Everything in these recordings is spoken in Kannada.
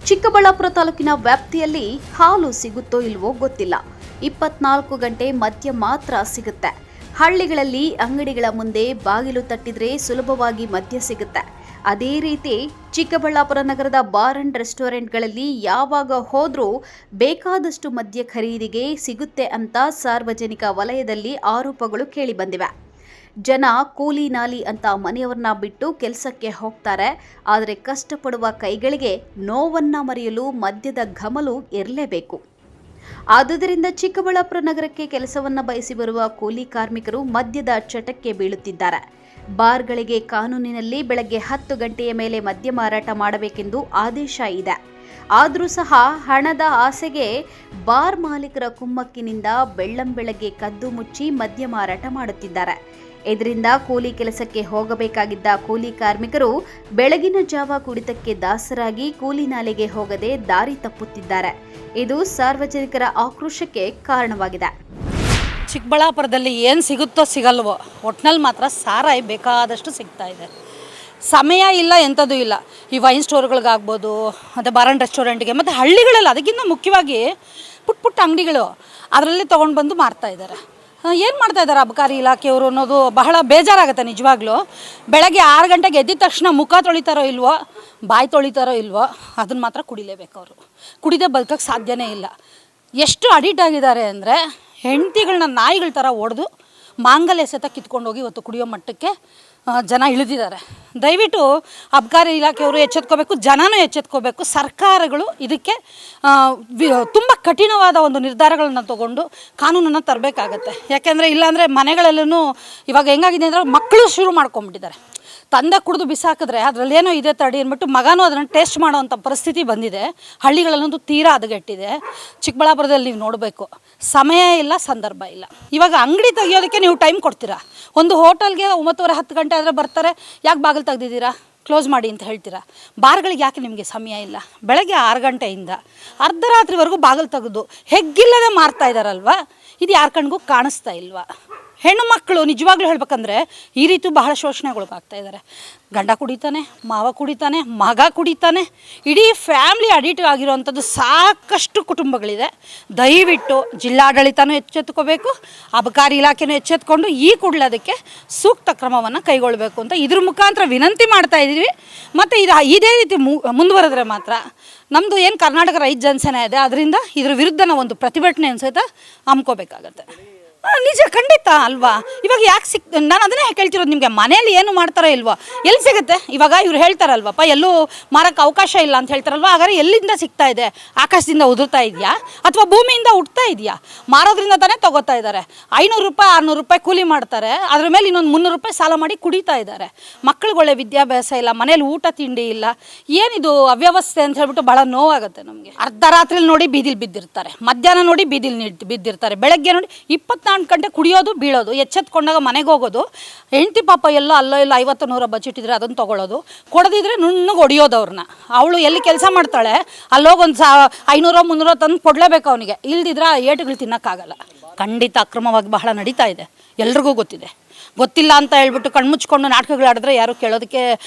ಚಿಕ್ಕಬಳ್ಳಾಪುರ ತಾಲೂಕಿನ ವ್ಯಾಪ್ತಿಯಲ್ಲಿ ಹಾಲು ಸಿಗುತ್ತೋ ಇಲ್ವೋ ಗೊತ್ತಿಲ್ಲ. 24 ಗಂಟೆ ಮದ್ಯ ಮಾತ್ರ ಸಿಗುತ್ತೆ. ಹಳ್ಳಿಗಳಲ್ಲಿ ಅಂಗಡಿಗಳ ಮುಂದೆ ಬಾಗಿಲು ತಟ್ಟಿದ್ರೆ ಸುಲಭವಾಗಿ ಮದ್ಯ ಸಿಗುತ್ತೆ. ಅದೇ ರೀತಿ ಚಿಕ್ಕಬಳ್ಳಾಪುರ ನಗರದ ಬಾರ್ ಅಂಡ್ ರೆಸ್ಟೋರೆಂಟ್ಗಳಲ್ಲಿ ಯಾವಾಗ ಹೋದ್ರೂ ಬೇಕಾದಷ್ಟು ಮದ್ಯ ಖರೀದಿಗೆ ಸಿಗುತ್ತೆ ಅಂತ ಸಾರ್ವಜನಿಕ ವಲಯದಲ್ಲಿ ಆರೋಪಗಳು ಕೇಳಿಬಂದಿವೆ. ಜನ ಕೂಲಿ ನಾಲಿ ಅಂತ ಮನೆಯವರನ್ನ ಬಿಟ್ಟು ಕೆಲಸಕ್ಕೆ ಹೋಗ್ತಾರೆ. ಆದರೆ ಕಷ್ಟಪಡುವ ಕೈಗಳಿಗೆ ನೋವನ್ನ ಮರೆಯಲು ಮದ್ಯದ ಘಮಲು ಇರಲೇಬೇಕು. ಆದುದರಿಂದ ಚಿಕ್ಕಬಳ್ಳಾಪುರ ನಗರಕ್ಕೆ ಕೆಲಸವನ್ನ ಬಯಸಿ ಬರುವ ಕೂಲಿ ಕಾರ್ಮಿಕರು ಮದ್ಯದ ಚಟಕ್ಕೆ ಬೀಳುತ್ತಿದ್ದಾರೆ. ಬಾರ್ಗಳಿಗೆ ಕಾನೂನಿನಲ್ಲಿ ಬೆಳಗ್ಗೆ 10 ಗಂಟೆಯ ಮೇಲೆ ಮದ್ಯ ಮಾರಾಟ ಮಾಡಬೇಕೆಂದು ಆದೇಶ ಇದೆ. ಆದರೂ ಸಹ ಹಣದ ಆಸೆಗೆ ಬಾರ್ ಮಾಲೀಕರ ಕುಮ್ಮಕ್ಕಿನಿಂದ ಬೆಳ್ಳಂಬೆಳಗ್ಗೆ ಕದ್ದು ಮುಚ್ಚಿ ಮದ್ಯ ಮಾರಾಟ ಮಾಡುತ್ತಿದ್ದಾರೆ. ಇದರಿಂದ ಕೂಲಿ ಕೆಲಸಕ್ಕೆ ಹೋಗಬೇಕಾಗಿದ್ದ ಕೂಲಿ ಕಾರ್ಮಿಕರು ಬೆಳಗಿನ ಜಾವ ಕುಡಿತಕ್ಕೆ ದಾಸರಾಗಿ ಕೂಲಿ ನಾಲೆಗೆ ಹೋಗದೆ ದಾರಿ ತಪ್ಪುತ್ತಿದ್ದಾರೆ. ಇದು ಸಾರ್ವಜನಿಕರ ಆಕ್ರೋಶಕ್ಕೆ ಕಾರಣವಾಗಿದೆ. ಚಿಕ್ಕಬಳ್ಳಾಪುರದಲ್ಲಿ ಏನು ಸಿಗುತ್ತೋ ಸಿಗಲ್ವೋ, ಒಟ್ನಲ್ಲಿ ಮಾತ್ರ ಸಾರಾಯಿ ಬೇಕಾದಷ್ಟು ಸಿಗ್ತಾ ಇದೆ. ಸಮಯ ಇಲ್ಲ, ಎಂಥದ್ದು ಇಲ್ಲ. ಈ ವೈನ್ ಸ್ಟೋರ್ಗಳಿಗಾಗ್ಬೋದು, ಮತ್ತು ಬಾರ್ ಆ್ಯಂಡ್ ರೆಸ್ಟೋರೆಂಟ್ಗೆ, ಮತ್ತು ಹಳ್ಳಿಗಳಲ್ಲಿ ಅದಕ್ಕಿಂತ ಮುಖ್ಯವಾಗಿ ಪುಟ್ಟ ಅಂಗಡಿಗಳು ಅದರಲ್ಲಿ ತೊಗೊಂಡು ಬಂದು ಮಾರ್ತಾಯಿದ್ದಾರೆ. ಏನು ಮಾಡ್ತಾಯಿದ್ದಾರೆ ಅಬಕಾರಿ ಇಲಾಖೆಯವರು ಅನ್ನೋದು ಬಹಳ ಬೇಜಾರಾಗುತ್ತೆ ನಿಜವಾಗ್ಲೂ. ಬೆಳಗ್ಗೆ 6 ಗಂಟೆಗೆ ಎದ್ದಿದ ತಕ್ಷಣ ಮುಖ ತೊಳಿತಾರೋ ಇಲ್ವೋ, ಬಾಯಿ ತೊಳಿತಾರೋ ಇಲ್ವೋ, ಅದನ್ನು ಮಾತ್ರ ಕುಡಿಲೇಬೇಕು. ಅವರು ಕುಡಿದೇ ಬದುಕೋಕ್ಕೆ ಸಾಧ್ಯನೇ ಇಲ್ಲ. ಎಷ್ಟು ಅಡಿಕ್ಟ್ ಆಗಿದ್ದಾರೆ ಅಂದರೆ ಹೆಂಡತಿಗಳನ್ನ ನಾಯಿಗಳ ಥರ ಹೊಡೆದು ಮಾಂಗಲ್ಯ ಸಹಿತ ಕಿತ್ಕೊಂಡೋಗಿ ಇವತ್ತು ಕುಡಿಯೋ ಮಟ್ಟಕ್ಕೆ ಜನ ಇಳಿದಿದ್ದಾರೆ. ದಯವಿಟ್ಟು ಅಬಕಾರಿ ಇಲಾಖೆಯವರು ಎಚ್ಚೆತ್ಕೋಬೇಕು, ಜನನೂ ಎಚ್ಚೆತ್ಕೋಬೇಕು. ಸರ್ಕಾರಗಳು ಇದಕ್ಕೆ ತುಂಬ ಕಠಿಣವಾದ ಒಂದು ನಿರ್ಧಾರಗಳನ್ನು ತಗೊಂಡು ಕಾನೂನನ್ನು ತರಬೇಕಾಗತ್ತೆ. ಯಾಕೆಂದರೆ ಇಲ್ಲಾಂದರೆ ಮನೆಗಳಲ್ಲೂ ಇವಾಗ ಹೆಂಗಾಗಿದೆ ಅಂದರೆ ಮಕ್ಕಳು ಶುರು ಮಾಡ್ಕೊಂಬಿಟ್ಟಿದ್ದಾರೆ. ತಂದೆ ಕುಡಿದು ಬಿಸಾಕಿದ್ರೆ ಅದರಲ್ಲೇನೋ ಇದೆ ತಡಿ ಅಂದ್ಬಿಟ್ಟು ಮಗನೂ ಅದನ್ನು ಟೇಸ್ಟ್ ಮಾಡೋವಂಥ ಪರಿಸ್ಥಿತಿ ಬಂದಿದೆ. ಹಳ್ಳಿಗಳಲ್ಲಂತೂ ತೀರಾ ಹದಗೆಟ್ಟಿದೆ. ಚಿಕ್ಕಬಳ್ಳಾಪುರದಲ್ಲಿ ನೀವು ನೋಡಬೇಕು, ಸಮಯ ಇಲ್ಲ, ಸಂದರ್ಭ ಇಲ್ಲ. ಇವಾಗ ಅಂಗಡಿ ತೆಗಿಯೋದಕ್ಕೆ ನೀವು ಟೈಮ್ ಕೊಡ್ತೀರಾ. ಒಂದು ಹೋಟೆಲ್ಗೆ 9:30-10 ಗಂಟೆ ಆದರೆ ಬರ್ತಾರೆ. ಯಾಕೆ ಬಾಗಿಲು ತೆಗ್ದಿದ್ದೀರಾ, ಕ್ಲೋಸ್ ಮಾಡಿ ಅಂತ ಹೇಳ್ತೀರಾ. ಬಾರ್ಗಳಿಗೆ ಯಾಕೆ ನಿಮಗೆ ಸಮಯ ಇಲ್ಲ? ಬೆಳಗ್ಗೆ 6 ಗಂಟೆಯಿಂದ ಅರ್ಧರಾತ್ರಿವರೆಗೂ ಬಾಗಿಲು ತೆಗೆದು ಹೆಗ್ಗಿಲ್ಲದೆ ಮಾರ್ತಾ ಇದ್ದಾರಲ್ವ, ಇದು ಯಾರ ಕಣ್ಗೂ ಕಾಣಿಸ್ತಾ ಇಲ್ವಾ? ಹೆಣ್ಣು ಮಕ್ಕಳು ನಿಜವಾಗ್ಲೂ ಹೇಳ್ಬೇಕಂದ್ರೆ ಈ ರೀತಿ ಬಹಳ ಶೋಷಣೆಗೊಳಗಾಗ್ತಾ ಇದ್ದಾರೆ. ಗಂಡ ಕುಡಿತಾನೆ, ಮಾವ ಕುಡಿತಾನೆ, ಮಗ ಕುಡಿತಾನೆ, ಇಡೀ ಫ್ಯಾಮ್ಲಿ ಅಡಿಕ್ಟ್ ಆಗಿರೋವಂಥದ್ದು ಸಾಕಷ್ಟು ಕುಟುಂಬಗಳಿದೆ. ದಯವಿಟ್ಟು ಜಿಲ್ಲಾಡಳಿತನೂ ಎಚ್ಚೆತ್ಕೋಬೇಕು, ಅಬಕಾರಿ ಇಲಾಖೆನೂ ಎಚ್ಚೆತ್ಕೊಂಡು ಈ ಕೂಡಲೇ ಸೂಕ್ತ ಕ್ರಮವನ್ನು ಕೈಗೊಳ್ಳಬೇಕು ಅಂತ ಇದ್ರ ಮುಖಾಂತರ ವಿನಂತಿ ಮಾಡ್ತಾ ಇದ್ದೀವಿ. ಮತ್ತು ಇದೇ ರೀತಿ ಮುಂದುವರೆದ್ರೆ ಮಾತ್ರ ನಮ್ಮದು ಏನು ಕರ್ನಾಟಕ ರೈತ ಜನಸೇನೆ ಇದೆ, ಅದರಿಂದ ಇದ್ರ ವಿರುದ್ಧ ನಾವು ಒಂದು ಪ್ರತಿಭಟನೆಯನ್ನು ಸಹಿತ ಹಮ್ಮಿಕೋಬೇಕಾಗತ್ತೆ. ನಿಜ, ಖಂಡಿತ ಅಲ್ವಾ? ಇವಾಗ ಯಾಕೆ ನಾನು ಅದನ್ನೇ ಕೇಳ್ತಿರೋದು ನಿಮಗೆ. ಮನೇಲಿ ಏನು ಮಾಡ್ತಾರೋ ಇಲ್ವೋ, ಎಲ್ಲಿ ಸಿಗುತ್ತೆ? ಇವಾಗ ಇವ್ರು ಹೇಳ್ತಾರಲ್ವಪ್ಪ, ಎಲ್ಲೂ ಮಾರಕ್ಕೆ ಅವಕಾಶ ಇಲ್ಲ ಅಂತ ಹೇಳ್ತಾರಲ್ವ. ಹಾಗಾದ್ರೆ ಎಲ್ಲಿಂದ ಸಿಗ್ತಾ ಇದೆ? ಆಕಾಶದಿಂದ ಉದುರ್ತಾ ಇದೆಯಾ ಅಥವಾ ಭೂಮಿಯಿಂದ ಹುಟ್ತಾ ಇದೆಯಾ? ಮಾರೋದ್ರಿಂದ ತಾನೇ ತೊಗೋತಾ ಇದ್ದಾರೆ. 500 ರೂಪಾಯಿ 600 ರೂಪಾಯಿ ಕೂಲಿ ಮಾಡ್ತಾರೆ, ಅದ್ರ ಮೇಲೆ ಇನ್ನೊಂದು 300 ರೂಪಾಯಿ ಸಾಲ ಮಾಡಿ ಕುಡಿತಾ ಇದ್ದಾರೆ. ಮಕ್ಕಳುಗಳೇ ವಿದ್ಯಾಭ್ಯಾಸ ಇಲ್ಲ, ಮನೇಲಿ ಊಟ ತಿಂಡಿ ಇಲ್ಲ. ಏನಿದು ಅವ್ಯವಸ್ಥೆ ಅಂತ ಹೇಳ್ಬಿಟ್ಟು ಭಾಳ ನೋವಾಗುತ್ತೆ ನಮಗೆ. ಅರ್ಧರಾತ್ರಿ ನೋಡಿ ಬೀದಿಲಿ ಬಿದ್ದಿರ್ತಾರೆ, ಮಧ್ಯಾಹ್ನ ನೋಡಿ ಬೀದಿಲಿ ಬಿದ್ದಿರ್ತಾರೆ, ಬೆಳಗ್ಗೆ ನೋಡಿ 24 ಗಂಟೆ ಕುಡಿಯೋದು ಬೀಳೋದು, ಎಚ್ಚೆತ್ಕೊಂಡಾಗ ಮನೆಗೆ ಹೋಗೋದು. ಹೆಂಡತಿ ಪಾಪ ಎಲ್ಲೋ ಅಲ್ಲೋ ಇಲ್ಲ 50-100 ಬಚ್ಚಿಟ್ಟಿದ್ರೆ ಅದನ್ನು ತೊಗೊಳ್ಳೋದು, ಕೊಡದಿದ್ರೆ ನುಣ್ಣಗೆ ಹೊಡಿಯೋದು ಅವ್ರನ್ನ. ಅವಳು ಎಲ್ಲಿ ಕೆಲಸ ಮಾಡ್ತಾಳೆ ಅಲ್ಲೋಗೊಂದು 500-300 ತಂದು ಕೊಡಲೇಬೇಕು ಅವನಿಗೆ, ಇಲ್ದಿದ್ರೆ ಏಟುಗಳು ತಿನ್ನೋಕ್ಕಾಗಲ್ಲ. ಖಂಡಿತ ಅಕ್ರಮವಾಗಿ ಬಹಳ ನಡೀತಾ ಇದೆ, ಎಲ್ರಿಗೂ ಗೊತ್ತಿದೆ. ಗೊತ್ತಿಲ್ಲ ಅಂತ ಹೇಳ್ಬಿಟ್ಟು ಕಣ್ಮುಚ್ಕೊಂಡು ನಾಟಕಗಳು ಆಡಿದ್ರೆ ಯಾರು ಕೇಳೋದಕ್ಕೆ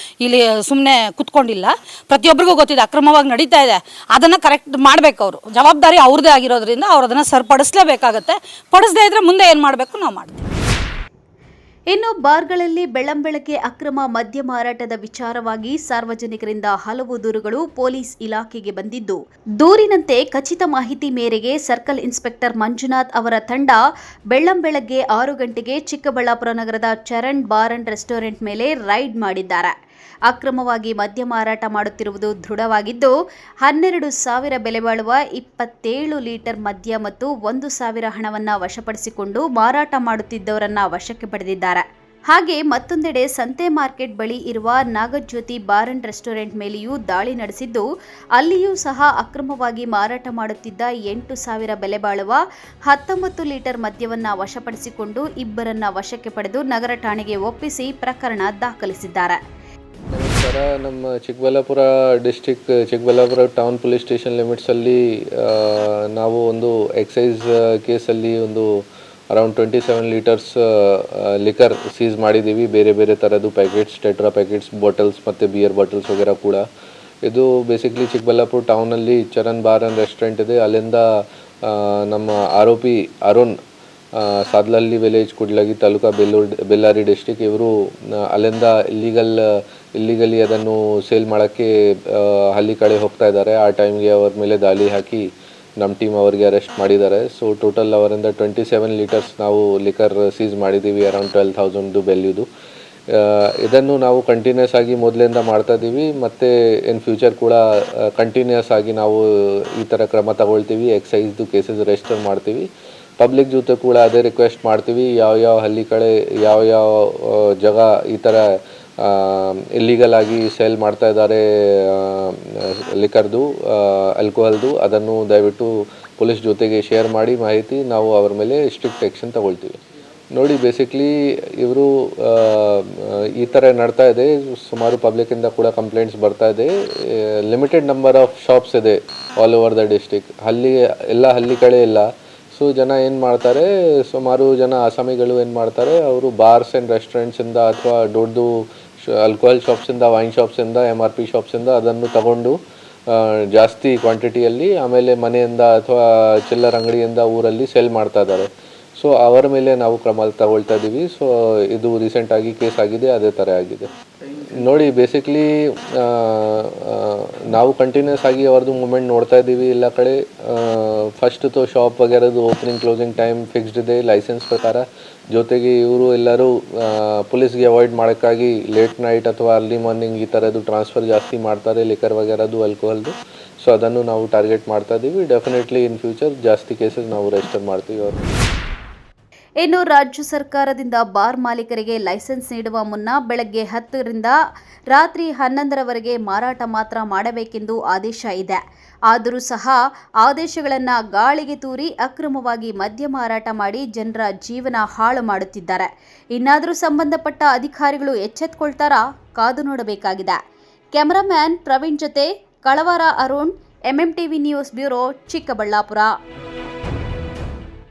ಇಲ್ಲಿ ಸುಮ್ಮನೆ ಕೂತ್ಕೊಂಡಿಲ್ಲ. ಪ್ರತಿಯೊಬ್ಬರಿಗೂ ಗೊತ್ತಿದೆ ಅಕ್ರಮವಾಗಿ ನಡೀತಾ ಇದೆ. ಅದನ್ನು ಕರೆಕ್ಟ್ ಮಾಡಬೇಕು. ಅವರು ಜವಾಬ್ದಾರಿ ಅವ್ರದ್ದೇ ಆಗಿರೋದ್ರಿಂದ ಅವ್ರು ಅದನ್ನು ಸರಿಪಡಿಸಲೇಬೇಕಾಗತ್ತೆ. ಪಡಿಸದೇ ಇದ್ದರೆ ಮುಂದೆ ಏನು ಮಾಡಬೇಕು ನಾವು ಮಾಡ್ತೀವಿ. ಇನ್ನು ಬಾರ್ಗಳಲ್ಲಿ ಬೆಳ್ಳಂಬೆಳಗ್ಗೆ ಅಕ್ರಮ ಮದ್ಯ ಮಾರಾಟದ ವಿಚಾರವಾಗಿ ಸಾರ್ವಜನಿಕರಿಂದ ಹಲವು ದೂರುಗಳು ಪೊಲೀಸ್ ಇಲಾಖೆಗೆ ಬಂದಿದ್ದು, ದೂರಿನಂತೆ ಖಚಿತ ಮಾಹಿತಿ ಮೇರೆಗೆ ಸರ್ಕಲ್ ಇನ್ಸ್ಪೆಕ್ಟರ್ ಮಂಜುನಾಥ್ ಅವರ ತಂಡ ಬೆಳ್ಳಂಬೆಳಗ್ಗೆ 6 ಗಂಟೆಗೆ ಚಿಕ್ಕಬಳ್ಳಾಪುರ ನಗರದ ಚರಣ್ ಬಾರ್ ಅಂಡ್ ರೆಸ್ಟೋರೆಂಟ್ ಮೇಲೆ ರೈಡ್ ಮಾಡಿದ್ದಾರೆ. ಅಕ್ರಮವಾಗಿ ಮದ್ಯ ಮಾರಾಟ ಮಾಡುತ್ತಿರುವುದು ದೃಢವಾಗಿದ್ದು 12,000 ಬೆಲೆ ಬಾಳುವ 27 ಲೀಟರ್ ಮದ್ಯ ಮತ್ತು 1,000 ಹಣವನ್ನು ವಶಪಡಿಸಿಕೊಂಡು ಮಾರಾಟ ಮಾಡುತ್ತಿದ್ದವರನ್ನ ವಶಕ್ಕೆ ಪಡೆದಿದ್ದಾರೆ. ಹಾಗೆ ಮತ್ತೊಂದೆಡೆ ಸಂತೆ ಮಾರ್ಕೆಟ್ ಬಳಿ ಇರುವ ನಾಗಜ್ಯೋತಿ ಬಾರ್ ಅಂಡ್ ರೆಸ್ಟೋರೆಂಟ್ ಮೇಲೆಯೂ ದಾಳಿ ನಡೆಸಿದ್ದು, ಅಲ್ಲಿಯೂ ಸಹ ಅಕ್ರಮವಾಗಿ ಮಾರಾಟ ಮಾಡುತ್ತಿದ್ದ 8,000 ಬೆಲೆ ಬಾಳುವ 19 ಲೀಟರ್ ಮದ್ಯವನ್ನು ವಶಪಡಿಸಿಕೊಂಡು ಇಬ್ಬರನ್ನ ವಶಕ್ಕೆ ಪಡೆದು ನಗರ ಠಾಣೆಗೆ ಒಪ್ಪಿಸಿ ಪ್ರಕರಣ ದಾಖಲಿಸಿದ್ದಾರೆ. ನಮಸ್ಕಾರ. ನಮ್ಮ Chikkaballapur district Chikkaballapur town police station ಲಿಮಿಟ್ಸಲ್ಲಿ ನಾವು ಒಂದು ಎಕ್ಸೈಸ್ ಕೇಸಲ್ಲಿ ಒಂದು ಅರೌಂಡ್ 27 ಲೀಟರ್ಸ್ ಲಿಕರ್ ಸೀಸ್ ಮಾಡಿದ್ದೀವಿ. ಬೇರೆ ಬೇರೆ ಥರದ್ದು ಪ್ಯಾಕೆಟ್ಸ್, ಟೆಟ್ರಾ ಪ್ಯಾಕೆಟ್ಸ್, ಬಾಟಲ್ಸ್ ಮತ್ತು ಬಿಯರ್ ಬಾಟಲ್ಸ್ ವಗೇರಾ ಕೂಡ. ಇದು ಬೇಸಿಕ್ಲಿ ಚಿಕ್ಕಬಳ್ಳಾಪುರ ಟೌನಲ್ಲಿ ಚರಣ್ ಬಾರ್ ಆ್ಯಂಡ್ ರೆಸ್ಟೋರೆಂಟ್ ಇದೆ. ಅಲ್ಲಿಂದ ನಮ್ಮ ಆರೋಪಿ ಅರುಣ್ ಸಾದ್ಲಹಳ್ಳಿ ವಿಲೇಜ್ ಕುಡ್ಲಗಿ ತಾಲೂಕಾ ಬೆಳ್ಳಾರಿ ಡಿಸ್ಟಿಕ್ ಇವರು ಅಲ್ಲಿಂದ ಇಲ್ಲಿಗಲಿ ಅದನ್ನು ಸೇಲ್ ಮಾಡೋಕ್ಕೆ ಹಳ್ಳಿ ಕಡೆ ಹೋಗ್ತಾ ಇದ್ದಾರೆ. ಆ ಟೈಮ್ಗೆ ಅವ್ರ ಮೇಲೆ ದಾಳಿ ಹಾಕಿ ನಮ್ಮ ಟೀಮ್ ಅವರಿಗೆ ಅರೆಸ್ಟ್ ಮಾಡಿದ್ದಾರೆ. ಸೊ ಟೋಟಲ್ ಅವರಿಂದ 27 ಲೀಟರ್ಸ್ ನಾವು ಲಿಕರ್ ಸೀಸ್ ಮಾಡಿದ್ದೀವಿ, ಅರೌಂಡ್ 12,000 ಬೆಲೆಯುದು. ಇದನ್ನು ನಾವು ಕಂಟಿನ್ಯೂಸ್ ಆಗಿ ಮೊದಲಿಂದ ಮಾಡ್ತಾ ಇದ್ದೀವಿ ಮತ್ತು ಇನ್ ಫ್ಯೂಚರ್ ಕೂಡ ಕಂಟಿನ್ಯೂಸ್ ಆಗಿ ನಾವು ಈ ಥರ ಕ್ರಮ ತಗೊಳ್ತೀವಿ. ಎಕ್ಸೈಸ್ದು ಕೇಸಸ್ ರಿಜಿಸ್ಟರ್ ಮಾಡ್ತೀವಿ. ಪಬ್ಲಿಕ್ ಜೊತೆ ಕೂಡ ಅದೇ ರಿಕ್ವೆಸ್ಟ್ ಮಾಡ್ತೀವಿ, ಯಾವ ಹಳ್ಳಿ ಕಡೆ ಯಾವ ಜಾಗ ಈ ಥರ ಇಲ್ಲಿಗಲ್ ಆಗಿ ಸೇಲ್ ಮಾಡ್ತಾ ಇದ್ದಾರೆ ಲಿಕರ್ದು, ಆಲ್ಕೋಹಾಲ್ದು, ಅದನ್ನು ದಯವಿಟ್ಟು ಪೊಲೀಸ್ ಜೊತೆಗೆ ಶೇರ್ ಮಾಡಿ ಮಾಹಿತಿ, ನಾವು ಅವ್ರ ಮೇಲೆ ಸ್ಟ್ರಿಕ್ಟ್ ಆ್ಯಕ್ಷನ್ ತಗೊಳ್ತೀವಿ. ನೋಡಿ, ಬೇಸಿಕ್ಲಿ ಇವರು ಈ ಥರ ನಡ್ತಾ ಇದೆ. ಸುಮಾರು ಪಬ್ಲಿಕ್ಕಿಂದ ಕೂಡ ಕಂಪ್ಲೇಂಟ್ಸ್ ಬರ್ತಾ ಇದೆ. ಲಿಮಿಟೆಡ್ ನಂಬರ್ ಆಫ್ ಶಾಪ್ಸ್ ಇದೆ ಆಲ್ ಓವರ್ ದ ಡಿಸ್ಟಿಕ್. ಎಲ್ಲ ಹಳ್ಳಿ ಕಡೆ ಇಲ್ಲ. ಸೊ ಜನ ಏನು ಮಾಡ್ತಾರೆ, ಸುಮಾರು ಜನ ಆಸಾಮಿಗಳು ಏನು ಮಾಡ್ತಾರೆ, ಅವರು ಬಾರ್ಸ್ ಆ್ಯಂಡ್ ರೆಸ್ಟೋರೆಂಟ್ಸಿಂದ ಅಥವಾ ದೊಡ್ಡದು ಆಲ್ಕೋಹಾಲ್ ಶಾಪ್ಸಿಂದ, ವೈನ್ ಶಾಪ್ಸಿಂದ, MRP ಶಾಪ್ಸಿಂದ ಅದನ್ನು ತಗೊಂಡು ಜಾಸ್ತಿ ಕ್ವಾಂಟಿಟಿಯಲ್ಲಿ ಆಮೇಲೆ ಮನೆಯಿಂದ ಅಥವಾ ಚಿಲ್ಲರ್ ಅಂಗಡಿಯಿಂದ ಊರಲ್ಲಿ ಸೇಲ್ ಮಾಡ್ತಾ ಇದ್ದಾರೆ. ಸೊ ಅವರ ಮೇಲೆ ನಾವು ಕ್ರಮ ತಗೊಳ್ತಾ ಇದ್ದೀವಿ. ಸೊ ಇದು ರೀಸೆಂಟಾಗಿ ಕೇಸ್ ಆಗಿದೆ, ಅದೇ ಥರ ಆಗಿದೆ. ನೋಡಿ, ಬೇಸಿಕ್ಲಿ ನಾವು ಕಂಟಿನ್ಯೂಸ್ ಆಗಿ ಅವ್ರದ್ದು ಮೂಮೆಂಟ್ ನೋಡ್ತಾ ಇದ್ದೀವಿ. ಎಲ್ಲ ಕಡೆ ಫಸ್ಟ್ ಶಾಪ್ ವಗೇರದು ಓಪನಿಂಗ್ ಕ್ಲೋಸಿಂಗ್ ಟೈಮ್ ಫಿಕ್ಸ್ಡ್ ಇದೆ ಲೈಸೆನ್ಸ್ ಪ್ರಕಾರ. ಜೊತೆಗೆ ಇವರು ಎಲ್ಲರೂ ಪೊಲೀಸ್ಗೆ ಅವಾಯ್ಡ್ ಮಾಡೋಕ್ಕಾಗಿ ಲೇಟ್ ನೈಟ್ ಅಥವಾ ಅರ್ಲಿ ಮಾರ್ನಿಂಗ್ ಈ ಥರದ್ದು ಟ್ರಾನ್ಸ್ಫರ್ ಜಾಸ್ತಿ ಮಾಡ್ತಾರೆ, ಲಿಕರ್ ವಗೇರದು, ಆಲ್ಕೋಹಾಲ್ದು. ಸೊ ಅದನ್ನು ನಾವು ಟಾರ್ಗೆಟ್ ಮಾಡ್ತಾ ಇದ್ದೀವಿ. ಡೆಫಿನೆಟ್ಲಿ ಇನ್ ಫ್ಯೂಚರ್ ಜಾಸ್ತಿ ಕೇಸಸ್ ನಾವು ರಿಜಿಸ್ಟರ್ ಮಾಡ್ತೀವಿ ಅವರು. ಇನ್ನು ರಾಜ್ಯ ಸರ್ಕಾರದಿಂದ ಬಾರ್ ಮಾಲೀಕರಿಗೆ ಲೈಸೆನ್ಸ್ ನೀಡುವ ಮುನ್ನ ಬೆಳಗ್ಗೆ 10ರಿಂದ ರಾತ್ರಿ 11ರವರೆಗೆ ಮಾರಾಟ ಮಾತ್ರ ಮಾಡಬೇಕೆಂದು ಆದೇಶ ಇದೆ. ಆದರೂ ಸಹ ಆದೇಶಗಳನ್ನು ಗಾಳಿಗೆ ತೂರಿ ಅಕ್ರಮವಾಗಿ ಮದ್ಯ ಮಾರಾಟ ಮಾಡಿ ಜನರ ಜೀವನ ಹಾಳು ಮಾಡುತ್ತಿದ್ದಾರೆ. ಇನ್ನಾದರೂ ಸಂಬಂಧಪಟ್ಟ ಅಧಿಕಾರಿಗಳು ಎಚ್ಚೆತ್ತುಕೊಳ್ತಾರಾ? ಕಾದು ನೋಡಬೇಕಾಗಿದೆ. ಕ್ಯಾಮರಾಮ್ಯಾನ್ ಪ್ರವೀಣ್ ಜೊತೆ Kalavara Arun, MMTV news bureau, Chikkaballapur.